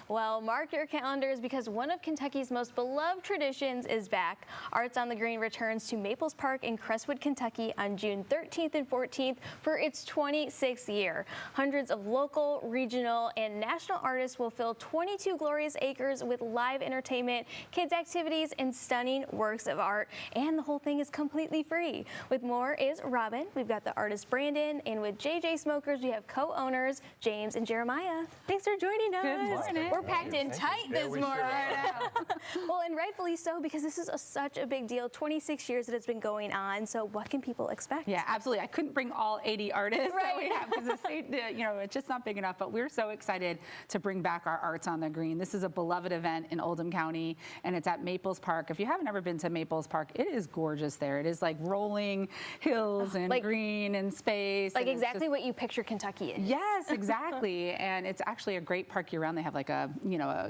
Well, mark your calendars because one of Kentucky's most beloved traditions is back. Arts on the Green returns to Maples Park in Crestwood, Kentucky on June 13th and 14th for its 26th year. Hundreds of local, regional, and national artists will fill 22 glorious acres with live entertainment, kids' activities, and stunning works of art. And the whole thing is completely free. With more is Robin. We've got the artist Brandon, and with JJ Smokers, we have co-owners James and Jeremiah. Thanks for joining us. Good morning. We're packed in tight this morning. Well, and rightfully so, because this is such a big deal. 26 years that it's been going on. So what can people expect? Yeah, absolutely. I couldn't bring all 80 artists right. that we have because the state, it's just not big enough. But we're so excited to bring back our Arts on the Green. This is a beloved event in Oldham County, and it's at Maples Park. If you haven't ever been to Maples Park, it is gorgeous there. It is like rolling hills and green and space. Like and exactly what you picture Kentucky is. Yes, exactly. And it's actually a great park year round. They have like a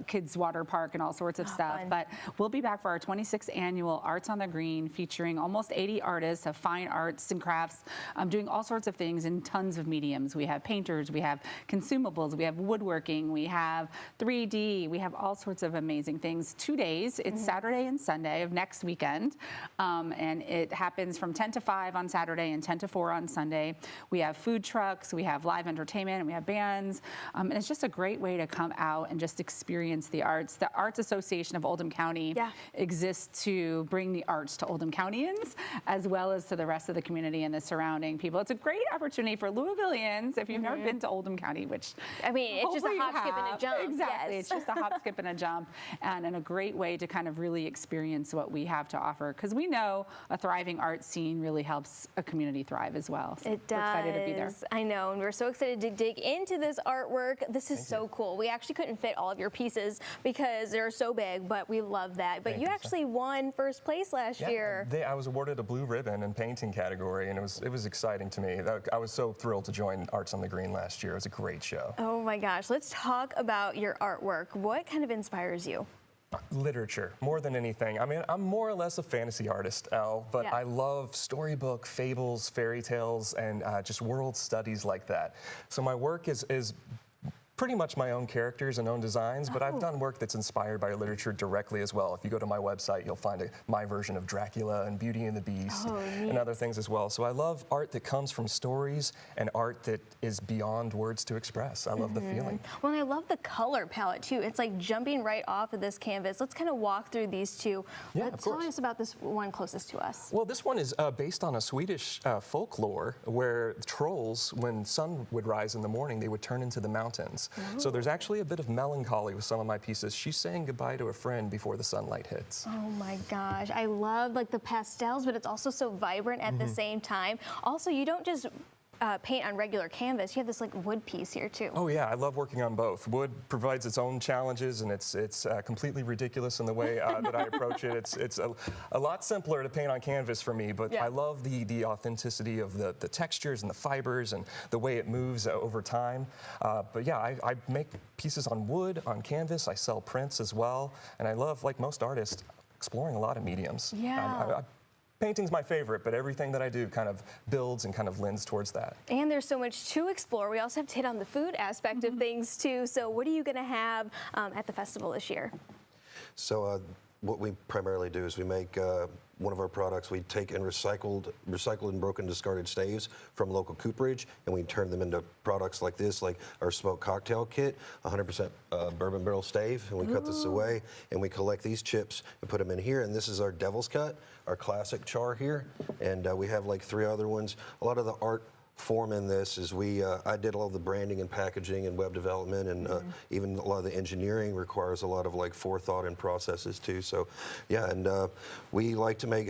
kids water park and all sorts of stuff. Fun. But we'll be back for our 26th annual Arts on the Green, featuring almost 80 artists of fine arts and crafts, doing all sorts of things in tons of mediums. We have painters, we have consumables, we have woodworking, we have 3D, we have all sorts of amazing things. 2 days. It's Saturday and Sunday of next weekend. And it happens from 10 to 5 on Saturday and 10 to 4 on Sunday. We have food trucks, we have live entertainment, and we have bands. And it's just a great way to come out and just experience the arts. The Arts Association of Oldham County exists to bring the arts to Oldham Countyans as well as to the rest of the community and the surrounding people. It's a great opportunity for Louisvillians if you've never been to Oldham County, which I mean, it's just a hop, skip, and a jump. Exactly. Yes. It's just a hop, skip, and a jump, and a great way to kind of really experience what we have to offer, because we know a thriving art scene really helps a community thrive as well. So it does. We're excited to be there. I know, and we're so excited to dig into this artwork. This is so cool. We actually couldn't fit all of your pieces because they're so big, but we love that. But you actually won first place last year. I was awarded a blue ribbon in painting category, and it was exciting to me. I was so thrilled to join Arts on the Green last year. It was a great show. Oh my gosh, let's talk about your artwork. What kind of inspires you? Literature, more than anything. I mean, I'm more or less a fantasy artist, Elle, but I love storybook, fables, fairy tales, and just world studies like that. So my work is pretty much my own characters and own designs, but I've done work that's inspired by literature directly as well. If you go to my website, you'll find my version of Dracula and Beauty and the Beast and other things as well. So I love art that comes from stories and art that is beyond words to express. I love the feeling. Well, and I love the color palette too. It's like jumping right off of this canvas. Let's kind of walk through these two. Tell us about this one closest to us. Well, this one is based on a Swedish folklore where trolls, when sun would rise in the morning, they would turn into the mountains. So there's actually a bit of melancholy with some of my pieces. She's saying goodbye to a friend before the sunlight hits. Oh my gosh, I love like the pastels, but it's also so vibrant at the same time. Also, you don't just paint on regular canvas. You have this like wood piece here too. Oh yeah, I love working on both. Wood provides its own challenges, and it's completely ridiculous in the way that I approach it. It's a lot simpler to paint on canvas for me, but I love the authenticity of the textures and the fibers and the way it moves over time. But yeah, I make pieces on wood, on canvas. I sell prints as well, and I love, like most artists, exploring a lot of mediums. Painting's my favorite, but everything that I do kind of builds and kind of lends towards that. And there's so much to explore. We also have to hit on the food aspect of things too. So what are you going to have at the festival this year? So what we primarily do is we make one of our products. We take and recycled and broken discarded staves from local cooperage, and we turn them into products like this, like our smoked cocktail kit, 100% bourbon barrel stave, and we cut this away, and we collect these chips and put them in here, and this is our Devil's Cut, our classic char here, and we have like 3 other ones. A lot of the art form in this is I did all the branding and packaging and web development, and even a lot of the engineering requires a lot of like forethought and processes too. So yeah, and we like to make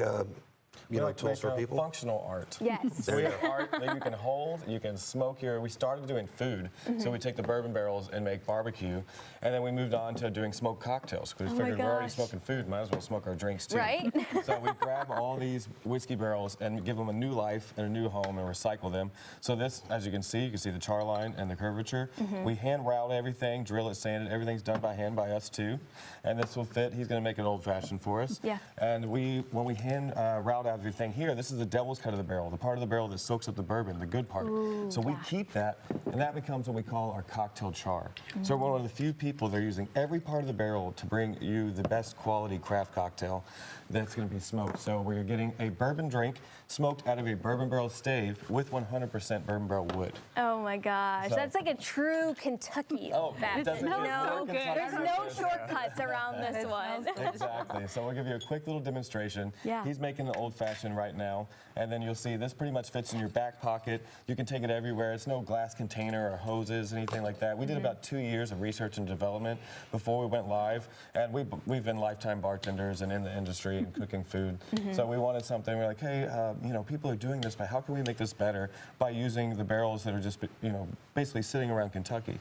tools for people. Functional art. Yes. So we have art that you can hold, you can smoke here. We started doing food, so we take the bourbon barrels and make barbecue, and then we moved on to doing smoked cocktails, because we figured we're already smoking food, might as well smoke our drinks too. Right. So we grab all these whiskey barrels and give them a new life and a new home and recycle them. So this, as you can see the char line and the curvature. We hand route everything, drill it, sand it, everything's done by hand by us too. And this will fit. He's going to make an old fashioned for us. Yeah. And when we hand route out have your thing here. This is the devil's cut of the barrel, the part of the barrel that soaks up the bourbon, the good part. Ooh, so we keep that, and that becomes what we call our cocktail char. So we're one of the few people that are using every part of the barrel to bring you the best quality craft cocktail that's going to be smoked. So we're getting a bourbon drink smoked out of a bourbon barrel stave with 100% bourbon barrel wood. Oh my gosh, So- that's like a true Kentucky fashion. doesn't You it know? so good? There's no shortcuts around this one. Exactly. So we'll give you a quick little demonstration. Yeah. He's making an old fashioned right now, and then you'll see this pretty much fits in your back pocket. You can take it everywhere. It's no glass container or hoses, anything like that. We did about 2 years of research and development before we went live, and we've been lifetime bartenders and in the industry and cooking food. So we wanted something. We're like, hey, you know, people are doing this, but how can we make this better by using the barrels that are just, you know, basically sitting around Kentucky?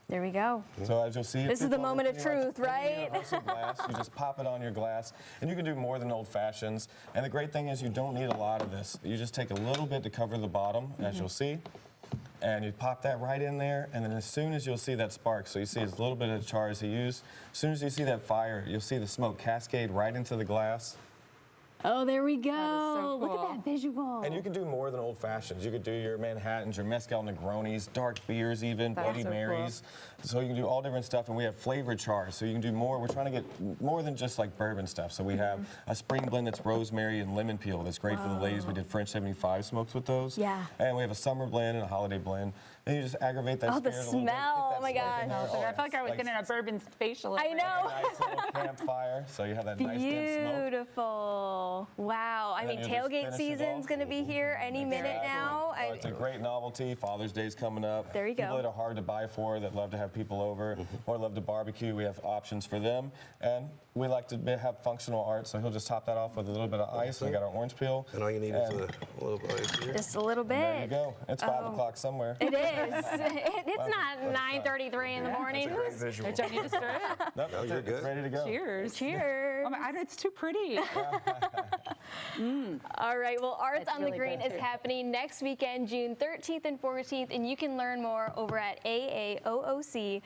There we go. So as you'll see, This is the moment of pretty much truth, right? in your household glass. You just pop it on your glass, and you can do more than old fashions. And the great thing is you don't need a lot of this. You just take a little bit to cover the bottom, as you'll see, and you pop that right in there. And then as soon as you'll see that spark, so you see as little bit of char as he used. As soon as you see that fire, you'll see the smoke cascade right into the glass. Oh, there we go. so Look cool. at that visual. And you can do more than old fashions. You could do your Manhattans, your Mezcal Negronis, dark beers even, That's Bloody so cool. Marys. So you can do all different stuff, and we have flavored chars. So you can do more. We're trying to get more than just like bourbon stuff. So we have a spring blend that's rosemary and lemon peel that's great for the ladies. We did French 75 smokes with those. Yeah. And we have a summer blend and a holiday blend. And you just aggravate that Oh, the spirit a little bit, get smell. that Oh my smoke in gosh. there. I felt like I was getting a bourbon facial. I know. Nice little campfire, so you have that nice dense smoke. Beautiful. Wow. I And mean, then you'll just tailgate finish it season's off. going to be here any minute now. Oh, it's a great novelty. Father's Day's coming up. There you go. People that are hard to buy for, that love to have people over, or love to barbecue, we have options for them. And we like to have functional art, so he'll just top that off with a little bit of ice. We got our orange peel. And all you need is And a little ice here. Just a little bit. there you go. It's 5 o'clock somewhere. It is. It's not 9:33 in the morning. Great visual. Don't you stir it? Nope, No, that's you're it. It's good. ready to go. Cheers. Cheers. Oh my, it's too pretty. All right. Well, Arts It's on the really Green good, is too. happening next weekend, June 13th and 14th, and you can learn more over at aaooc.org.